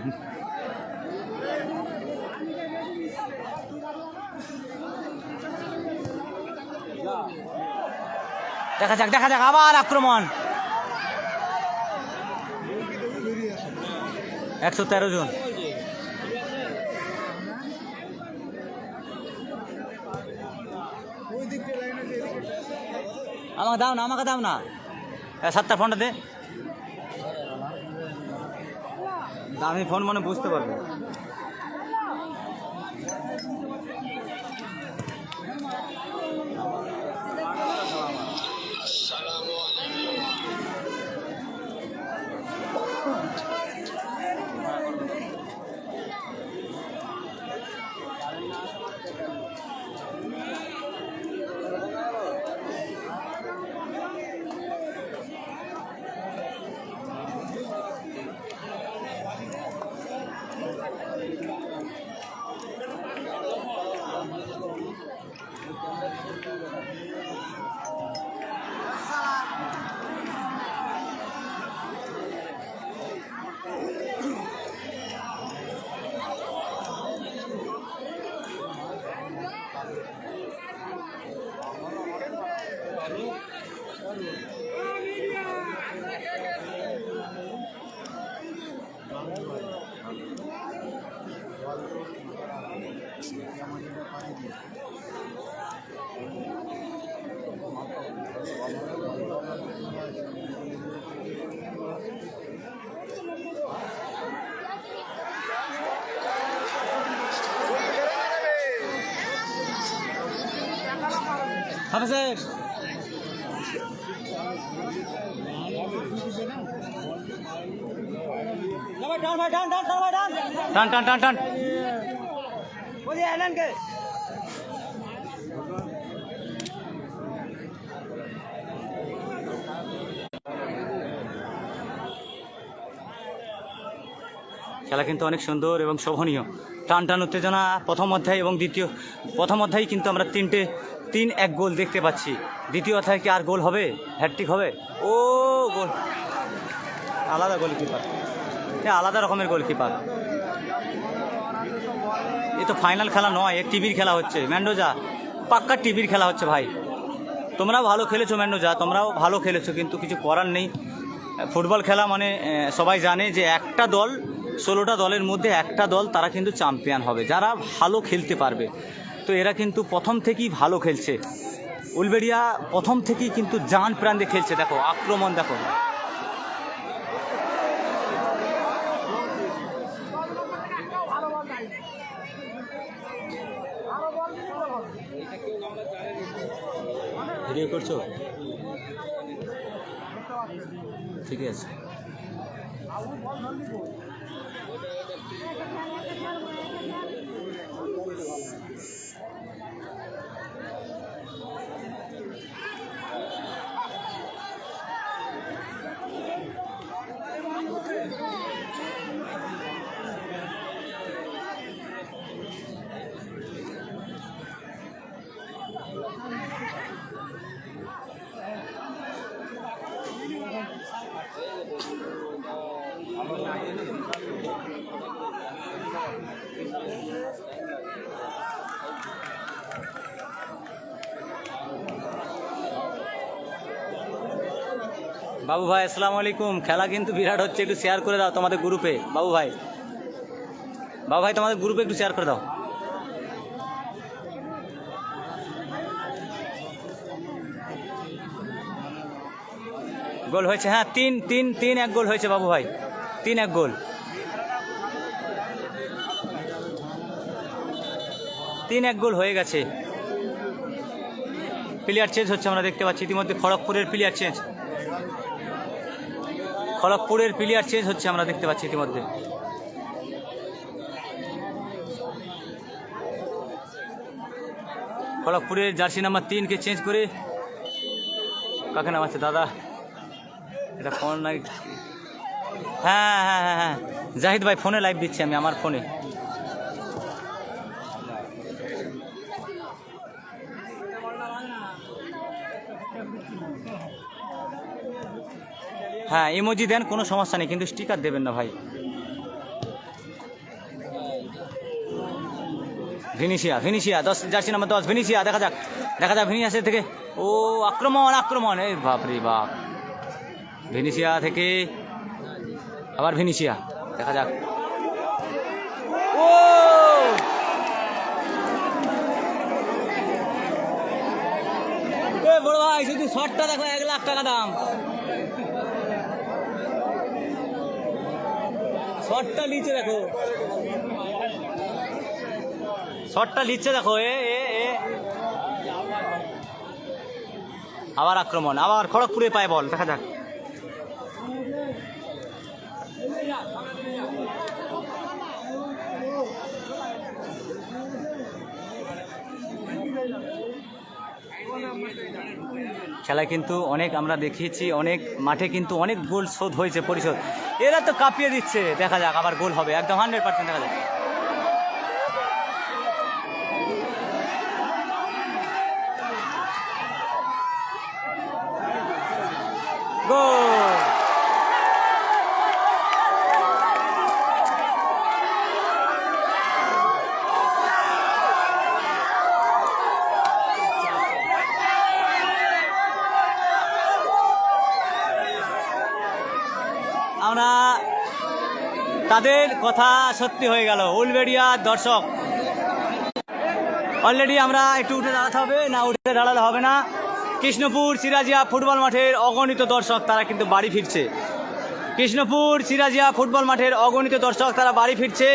দেখা যাক আবার আক্রমণ। 113 জন। আমাকে দাও না 7টা ফোনটা দে। আমি ফোন মনে বুঝতে পারবো। হাফেজ টান খেলা কিন্তু অনেক সুন্দর এবং শোভনীয়। টান উত্তেজনা প্রথম অধ্যায় এবং প্রথম অধ্যায় কিন্তু আমরা 3-1 গোল দেখতে পাচ্ছি। দ্বিতীয় অধ্যায় কি আর গোল হবে, হ্যাটট্রিক হবে? ও গোল, আলাদা গোলকিপার, আলাদা রকমের গোলকিপার। এ তো ফাইনাল খেলা নয়, এ টিভির খেলা হচ্ছে। ম্যান্ডোজা পাক্কা টিভির খেলা হচ্ছে ভাই। তোমরাও ভালো খেলেছো ম্যান্ডোজা, তোমরাও ভালো খেলেছো, কিন্তু কিছু করার নেই। ফুটবল খেলা মানে সবাই জানে যে একটা দল, 16টা দলের মধ্যে একটা দল তারা কিন্তু চ্যাম্পিয়ন হবে, যারা ভালো খেলতে পারবে। তো এরা কিন্তু প্রথম থেকেই ভালো খেলছে। উলবেড়িয়া প্রথম থেকেই কিন্তু জান প্রাণ দিয়ে খেলছে, দেখো আক্রমণ দেখো। ভিডিও করছো? ঠিক আছে। বাবু ভাই আসসালামু আলাইকুম। খেলা কিন্তু বিরাট হচ্ছে, একটু শেয়ার করে দাও তোমাদের গ্রুপে। বাবু ভাই তোমাদের গ্রুপে একটু শেয়ার করে দাও। গোল হয়েছে, হ্যাঁ 3-1 গোল হয়েছে বাবু ভাই, 3-1 গোল, 3-1 গোল হয়ে গেছে। প্লেয়ার চেঞ্জ হচ্ছে আমরা দেখতে পাচ্ছি ইতিমধ্যে। খড়গপুরের প্লেয়ার চেঞ্জ হচ্ছে আমরা দেখতে পাচ্ছি ইতিমধ্যে। খড়গপুরের জার্সি নাম্বার 3-কে চেঞ্জ করে কাকে নামাচ্ছে দাদা? এটা ফোন নাই। হ্যাঁ জাহিদ ভাই ফোনে লাইভ দিচ্ছি আমি, আমার ফোনে। হ্যাঁ ইমোজি দেন, কোনো সমস্যা নেই, কিন্তু স্টিকার দেবেন না ভাই। ভিনিসিয়া 10 জার্সি নাম্বার 10 ভিনিসিয়া, দেখা যাক ভিনিসিয়া থেকে। ও আক্রমণ, এই বাপরে বাপ। ভিনিসিয়া থেকে আবার ভিনিসিয়া, দেখা যাক। ও বড় ভাই শুধু শটটা দেখো, 1 লাখ টাকা দাম। শটটা নিচে দেখো, আবার আক্রমণ, আবার খড়গপুরে পায় বল, দেখা যাক। খেলায় কিন্তু অনেক আমরা দেখিয়েছি, অনেক মাঠে কিন্তু অনেক গোল শোধ হয়েছে, পরিশোধ। এরা তো কাঁপিয়ে দিচ্ছে, দেখা যাক আবার গোল হবে একদম 100%, দেখা যাক। গোল! আমরা তাদের কথা সত্যি হয়ে গেল। উলবেড়িয়ার দর্শক অলরেডি, আমরা একটু উঠে দাঁড়াতে হবে না, উঠে দাঁড়ালে হবে না। কৃষ্ণপুর সিরাজিয়া ফুটবল মাঠের অগণিত দর্শক তারা কিন্তু বাড়ি ফিরছে। কৃষ্ণপুর সিরাজিয়া ফুটবল মাঠের অগণিত দর্শক তারা বাড়ি ফিরছে।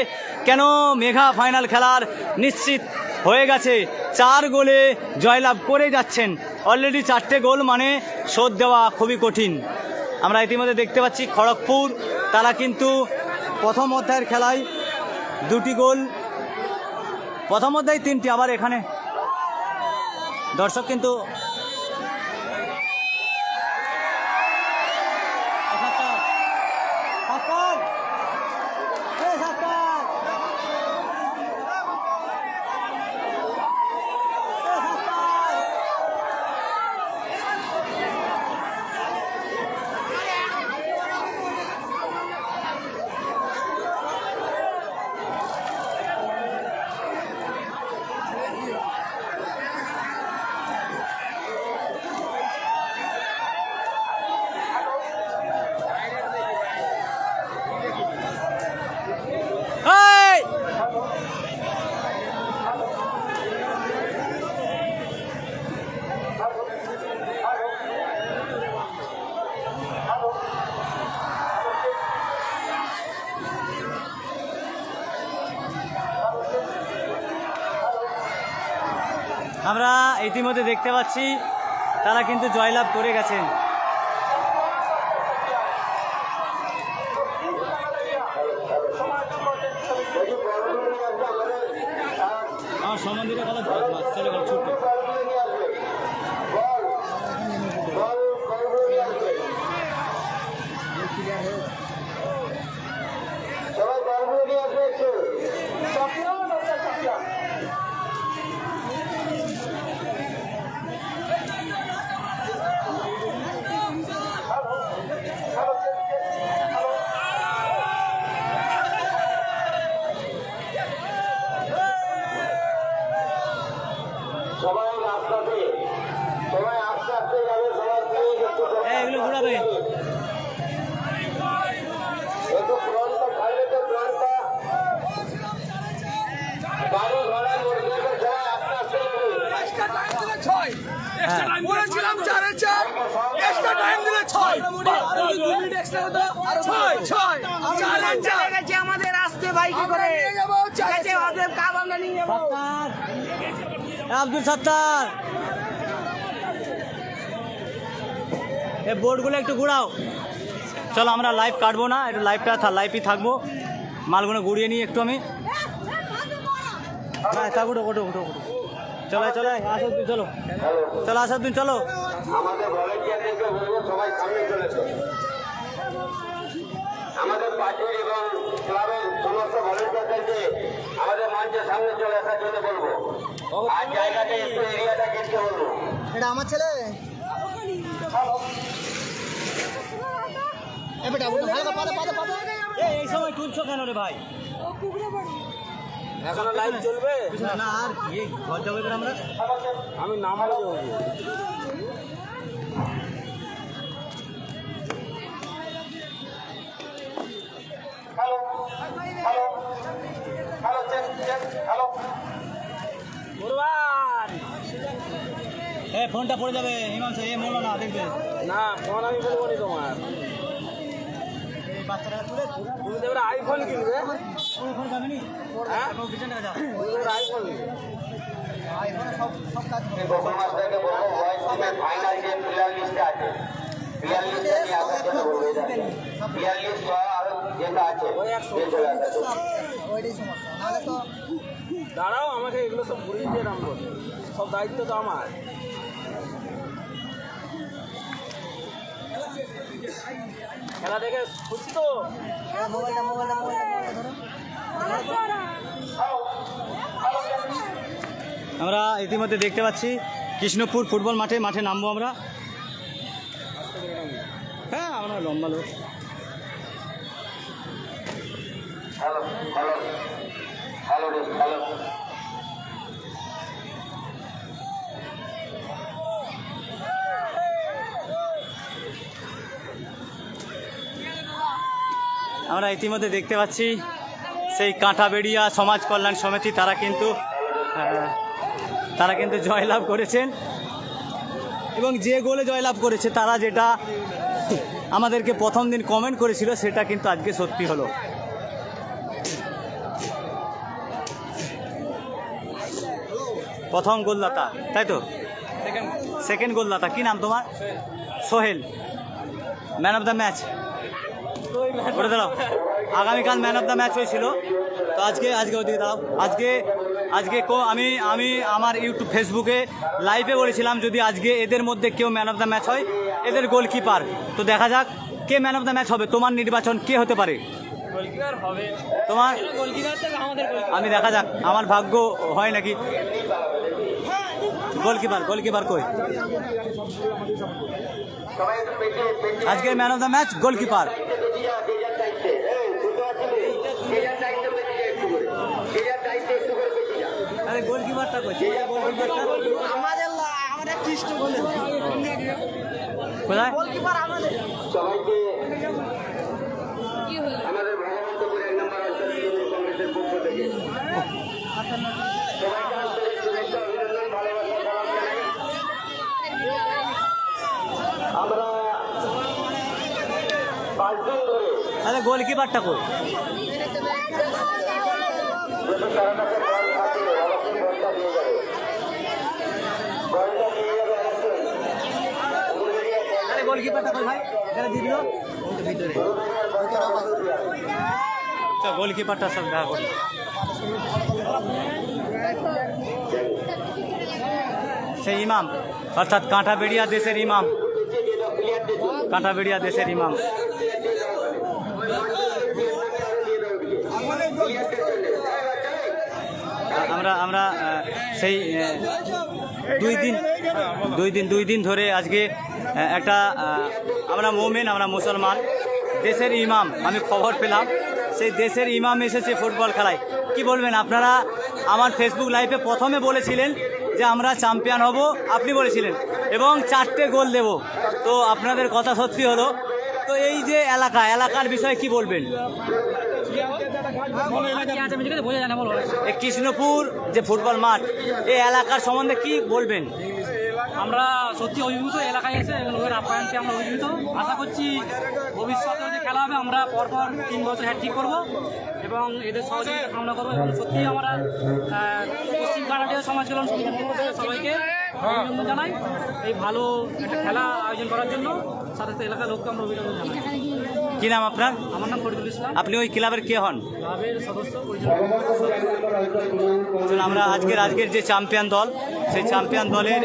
কেন? মেঘা ফাইনাল খেলার নিশ্চিত হয়ে গেছে, 4 গোলে জয়লাভ করে যাচ্ছেন। অলরেডি 4টে গোল মানে শোধ দেওয়া খুবই কঠিন। আমরা ইতিমধ্যে দেখতে পাচ্ছি খড়গপুর তারা কিন্তু প্রথম অধ্যায়ের খেলায় 2টি গোল, প্রথম অধ্যায় 3টি, আবার এখানে দর্শক কিন্তু আমরা ইতিমধ্যে দেখতে পাচ্ছি তারা কিন্তু জয়লাভ করে গেছেন। আমার সম্বন্ধে ভালো চলে গেল ছুটতে। সবাই রাস্তাতে, সবাই আস্তে আস্তে যাবে, সবাই এগুলো ঘুরাবে। একটু ফ্রন্টটা খাইলে তো ফ্রন্টটা গাড়ি ঘোড়া মোটরসাইকেল সবাই আস্তে আস্তে বলেছিলাম 4-4 এক্সট্রা টাইম দিলে 6 2 মিনিট এক্সট্রা হতো 6 4 আমাদের আসতে ভাই কি করে যাচ্ছে ওদের কাম আমরা নিয়ে যাব আব্দুল সত্তার এই বোর্ডগুলো একটু ঘুরাও। চলো আমরা লাইভ কাটবো না, একটু লাইভই থাকবো। মালগুলো ঘুরিয়ে নিই একটু আমি। হ্যাঁ থাক, ওঠো ওঠো ওঠো ওঠো। চলো চলো আসাদুদ্দিন, চলো চলো আসাদুদ্দিন চলো। আমাদের ভলেন্টিয়ারদেরকে বলবো সবাই সামনে চলেছে। আমাদের পার্টির এবং ক্লাবের সমস্ত ভলেন্টিয়ারদেরকে আমাদের মঞ্চের সামনে চলে আসার জন্য বলবো। আর জায়গাটা একটু এরিয়াটা কিনতে বলবো। এটা আমার ছেলে এ বেটা ভালো পাতা পাতা পাতা এই সময় তুলছো কেন রে ভাই? এখনো লাইভ চলবে না আর কি ঘর যাবো এবার আমরা। আমি নাম বলে দেবো hello hello hello check check hello. Kurban ফোনটা পড়ে যাবে ইমাম সাহেব, এ মোলো না দেখবে। না ফোন আমি বলবো নি তোমার, এই বাচ্চাটা তুলে তুমি তো এবার আইফোন কিনবে। ওই ফোন যাবে নি, হ্যাঁ পিছনটা যা। তুমি তো এবার আইফোন কিনবে। আইফোনে সব সব কাজ হবে গোকুলমাস্টারকে বলবো ওয়াইস টিমের ফাইনাল যে প্লেয়ার লিস্টে আছে, প্লেয়ার লিস্টে নিয়ে আসার জন্য বলবো। প্লেয়ার লিস্ট আরো যেটা আছে নিয়ে চলে আসা। ওইটাই সমস্যা, নাহলে তো দাঁড়াও আমাকে এগুলো সব ঘুরিয়ে দিয়ে নামবো, সব দায়িত্ব তো আমার। খেলা দেখে খুশি তো? মোবাইলটা ধরো। আমরা ইতিমধ্যে দেখতে পাচ্ছি কৃষ্ণপুর ফুটবল মাঠে নামবো আমরা। হ্যাঁ আমরা লম্বা লোক। Hello hello hello hello. আমরা ইতিমধ্যে দেখতে পাচ্ছি সেই কাঁটাবেড়িয়া সমাজ কল্যাণ সমিতি তারা কিন্তু জয়লাভ করেছেন, এবং যে গোলে জয়লাভ করেছে তারা যেটা আমাদেরকে প্রথম দিন কমেন্ট করেছিল সেটা কিন্তু আজকে সত্যি হলো। প্রথম গোলদাতা তাই তো, সেকেন্ড গোলদাতা কি নাম তোমার? Sohel, man of the match ওটা দাঁড়াও। আগামীকাল ম্যান অফ দ্য ম্যাচ হয়েছিল, তো আজকে ওদিকে দাঁড়াও। আজকে আমি আমার ইউটিউব ফেসবুকে লাইভে বলেছিলাম যদি আজকে এদের মধ্যে কেউ ম্যান অফ দ্য ম্যাচ হয়, এদের গোলকিপার। তো দেখা যাক কে ম্যান অফ দ্য ম্যাচ হবে। তোমার নির্বাচন কে হতে পারে? তোমার আমি দেখা যাক আমার ভাগ্য হয় নাকি। গোলকিপার কই? আজকে man of the match goalkeeper. আরে গোলকিপারটা কই? আমাদের কৃষ্ণ বলে কোথায়? গোলকিপার আমাদের। সবাইকে আমাদের ভগবন্তপুর 1 নম্বর অঞ্চল তৃণমূল কংগ্রেসের পক্ষ থেকে সবাইকে আন্তরিক শুভেচ্ছা, অভিনন্দন, ভালোবাসা সালাম জানাই। আমরা 5 দিন ধরে আরে গোলকিপারটা কই? যদি তারা কাছে বল থাকে অবশ্যই বলটা দিয়ে যাবে। গোলকিপারটা কই ভাই এখানে দিয়ে দিল ভিতরে তো গোলকিপারটার সাথে দেখা করি সেই ইমাম অর্থাৎ কাঁটাবেড়িয়া দেশের ইমাম কাঁটাবেড়িয়া দেশের ইমাম আমরা সেই দুই দিন ধরে আজকে একটা আমরা মোমেন আমরা মুসলমান দেশের ইমাম আমি খবর পেলাম সেই দেশের ইমাম এসেছে ফুটবল খেলায় কি বলবেন আপনারা আমার ফেসবুক লাইভে প্রথমে বলেছিলেন যে আমরা চ্যাম্পিয়ন হব আপনি বলেছিলেন এবং 4টে গোল দেব তো আপনাদের কথা সত্যি হলো তো এই যে এলাকার বিষয়ে কি বলবেন কৃষ্ণপুর যে ফুটবল মাঠ এই এলাকার সম্বন্ধে কি বলবেন আমরা সত্যি অভিভূত এলাকায় এসে লোকের আপ্যায়নকে আমরা অভিভূত আশা করছি ভবিষ্যতে যে খেলা হবে আমরা পরপর 3 বছর হ্যাট্রিক করবো এবং এদের সহযোগিতা কামনা করবো এবং সত্যি আমরা পশ্চিম কানাডিয়া সমাজ কল্যাণ সমিতির পক্ষ থেকে সবাইকে অভিনন্দন জানাই এই ভালো একটা খেলা আয়োজন করার জন্য সাথে সাথে এলাকার লোককে আমরা অভিনন্দন জানাই। কি নাম আপনার? আমার নাম ফরিদুল ইসলাম। আপনি ওই ক্লাবের কে হন? ক্লাবের সদস্য। আমরা আজকের যে চ্যাম্পিয়ন দল সেই চ্যাম্পিয়ন দলের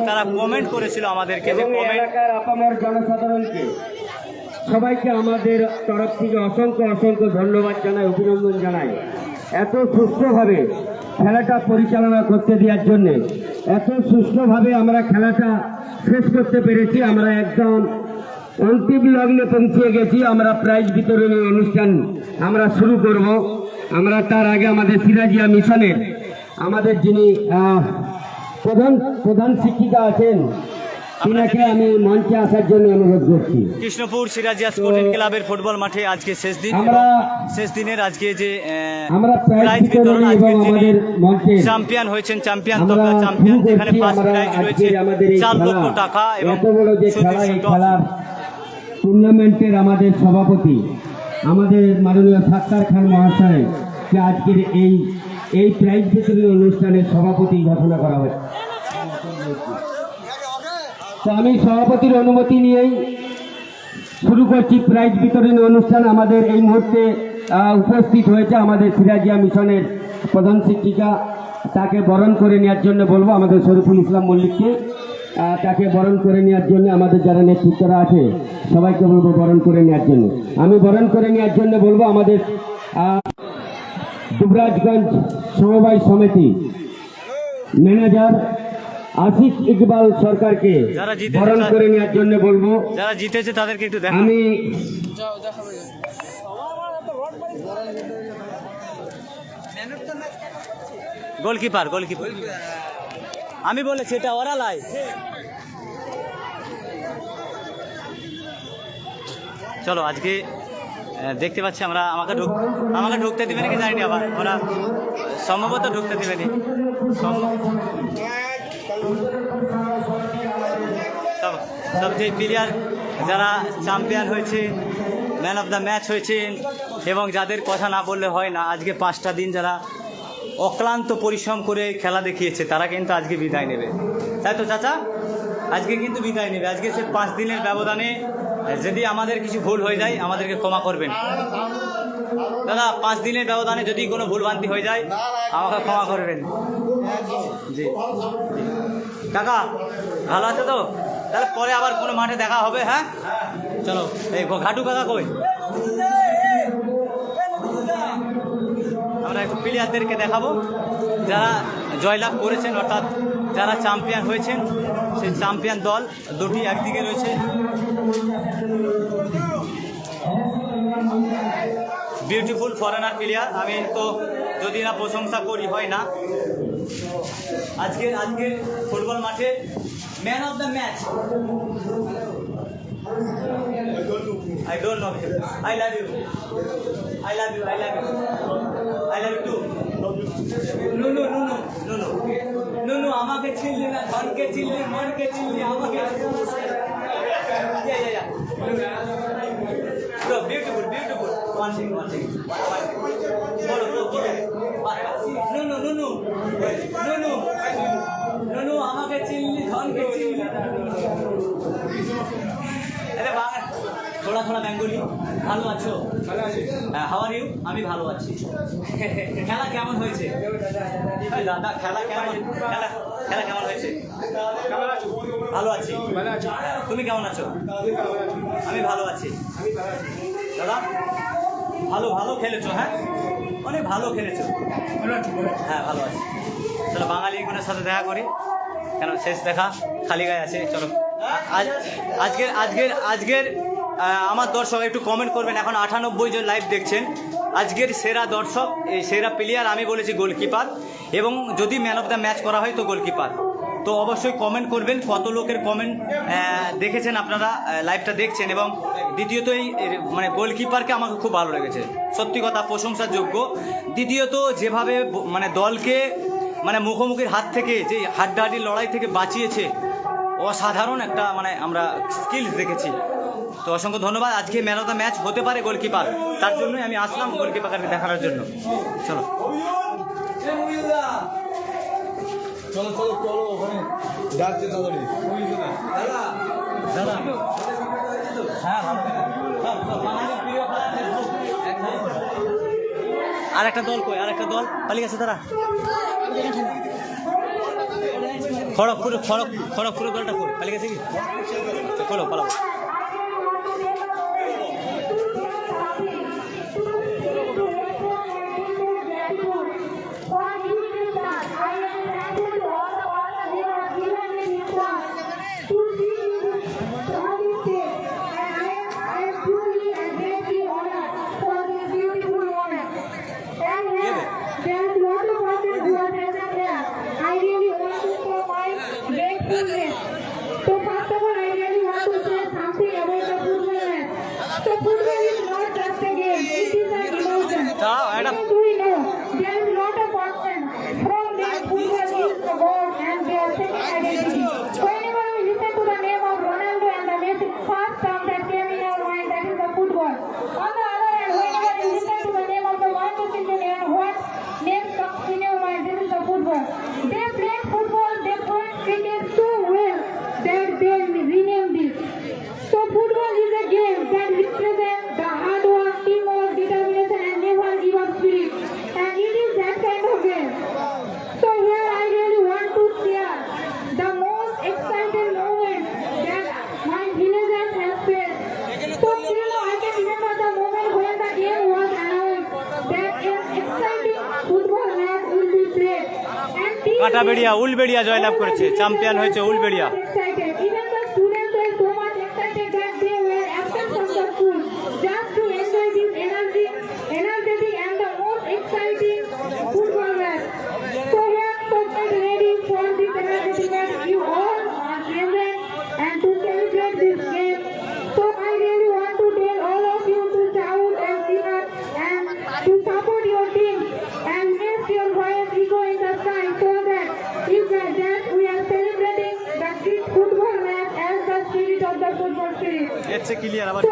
তারা কমেন্ট করেছিল আমাদেরকে যে কমেন্ট আপামর জনসাধারণকে সবাইকে আমাদের তরফ থেকে অসংখ্য ধন্যবাদ জানাই অভিনন্দন জানাই এত সুষ্ঠুভাবে খেলাটা পরিচালনা করতে দেওয়ার জন্যে এত সুষ্ঠুভাবে আমরা খেলাটা শেষ করতে পেরেছি আমরা একদম অন্তিম লগ্নে পৌঁছে গেছি আমরা প্রাইজ বিতরণী অনুষ্ঠান আমরা শুরু করব আমরা তার আগে আমাদের সিরাজিয়া মিশনের আমাদের যিনি প্রধান শিক্ষিকা আছেন তিনাকে আমি মঞ্চে আসার জন্য অনুরোধ করছি। কৃষ্ণপুর সিরাজিয়া স্পোর্টিং ক্লাবের ফুটবল মাঠে আজকে শেষ দিনের আজকে যে প্রাইজ বিতরণ আজকে যিনি চ্যাম্পিয়ন হয়েছেন চ্যাম্পিয়ন যেখানে ফার্স্ট প্রাইজ রয়েছে 4 লক্ষ টাকা এবং এত বড় যে খেলার টুর্নামেন্টের আমাদের সভাপতি আমাদের মাননীয় সাত্তার খান মহাশয় যে আজকের এই প্রাইজ বিতরণী অনুষ্ঠানের সভাপতি ঘোষণা করা হয়েছে তো আমি সভাপতির অনুমতি নিয়েই শুরু করছি প্রাইজ বিতরণী অনুষ্ঠান। আমাদের এই মুহূর্তে উপস্থিত হয়েছে আমাদের সিরাজিয়া মিশনের প্রধান শিক্ষিকা তাকে বরণ করে নেওয়ার জন্য বলবো আমাদের শরীফুল ইসলাম মল্লিককে তাকে বরণ করে নেওয়ার জন্য আমাদের যারা নেতৃত্বরা আছে সবাইকে বলবো বরণ করে নেওয়ার জন্য। আমি বরণ করে নেওয়ার জন্য বলবো আমাদের দুবরাজগঞ্জ সমবায় সমিতি ম্যানেজার আশিস ইকবাল সরকারকে বরণ করে নেওয়ার জন্য বলবো। যারা জিতেছে তাদেরকে একটু দেখান। আমি গোলকিপার আমি বলেছি এটা ওরা লাই চলো আজকে দেখতে পাচ্ছি আমরা আমাকে ঢুকতে দিবে নাকি জানি না আবার ওরা সম্ভবত ঢুকতে দিবে নি সব যে প্লেয়ার যারা চ্যাম্পিয়ন হয়েছে ম্যান অফ দ্য ম্যাচ হয়েছেন এবং যাদের কথা না বললে হয় না আজকে 5টা দিন যারা অক্লান্ত পরিশ্রম করে খেলা দেখিয়েছে তারা কিন্তু আজকে বিদায় নেবে তাই তো চাচা আজকে কিন্তু বিদায় নেবে আজকে সে 5 দিনের ব্যবধানে যদি আমাদের কিছু ভুল হয়ে যায় আমাদেরকে ক্ষমা করবেন দাদা 5 দিনের ব্যবধানে যদি কোনো ভুলভ্রান্তি হয়ে যায় আমাকে ক্ষমা করবেন জি কাকা ভালো আছে তো তাহলে পরে আবার কোনো মাঠে দেখা হবে হ্যাঁ চলো এই ঘাটু কাকা কই আমরা একটু প্লেয়ারদেরকে দেখাবো যারা জয়লাভ করেছেন অর্থাৎ যারা চ্যাম্পিয়ন হয়েছেন সেই চ্যাম্পিয়ন দল দুটি একদিকে রয়েছে বিউটিফুল ফরেনার প্লেয়ার আমি তো যদি না প্রশংসা করি হয় না আজকের ফুটবল মাঠে man of the match I don't know him. I love you. I love you. I love you. I love you too. No. আমাকে চিনলি না ধনকে চিনলি মনকে চিনলি আমাকে yeah. So beautiful. One thing. বলো No, আমাকে চিনলি ধনকে চিনলি থোড়া বেঙ্গলি। ভালো আছো? হ্যাঁ, হাউ আর ইউ? আমি ভালো আছি। খেলা কেমন হয়েছে? এই দাদা, খেলা কেমন? খেলা কেমন হয়েছে? ভালো আছি। তুমি কেমন আছো? আমি ভালো আছি। দাদা ভালো খেলেছো, হ্যাঁ অনেক ভালো খেলেছো। হ্যাঁ ভালো আছি। চলো বাঙালিগুলোর সাথে দেখা করি, কেন শেষ দেখা খালি গায়ে আছে। চলো আজকের আমার দর্শক একটু কমেন্ট করবেন। এখন 98 জন লাইভ দেখছেন। আজকের সেরা দর্শক, এই সেরা প্লেয়ার আমি বলেছি গোলকিপার, এবং যদি ম্যান অফ দ্য ম্যাচ করা হয় তো গোলকিপার। তো অবশ্যই কমেন্ট করবেন কত লোকের কমেন্ট দেখেছেন আপনারা, লাইভটা দেখছেন। এবং দ্বিতীয়ত এই মানে গোলকিপারকে আমাকে খুব ভালো লেগেছে, সত্যি কথা প্রশংসার যোগ্য। দ্বিতীয়ত যেভাবে মানে দলকে মানে মুখোমুখির হাত থেকে, যে হাড্ডাহাড্ডির লড়াই থেকে বাঁচিয়েছে, অসাধারণ একটা মানে আমরা স্কিলস দেখেছি। তো অসংখ্য ধন্যবাদ। আজকে ম্যান অফ দ্য ম্যাচ হতে পারে গোলকিপার, তার জন্যই আমি আসলাম গোলকিপারকে দেখানোর জন্য। চলো চলো চলো চলো, ওখানে যাচ্ছে তাড়াতাড়ি। দাদা হ্যাঁ আর একটা দল কই, আর একটা দল পালিয়ে গেছে তারা। খড়গপুরের দলটা কই, পালিয়ে গেছে কি? চলো পালাবো। কাটাবেড়িয়া উলবেড়িয়া জয়লাভ করেছে, চ্যাম্পিয়ন হয়েছে উলবেড়িয়া। ক্লিয়ার আবার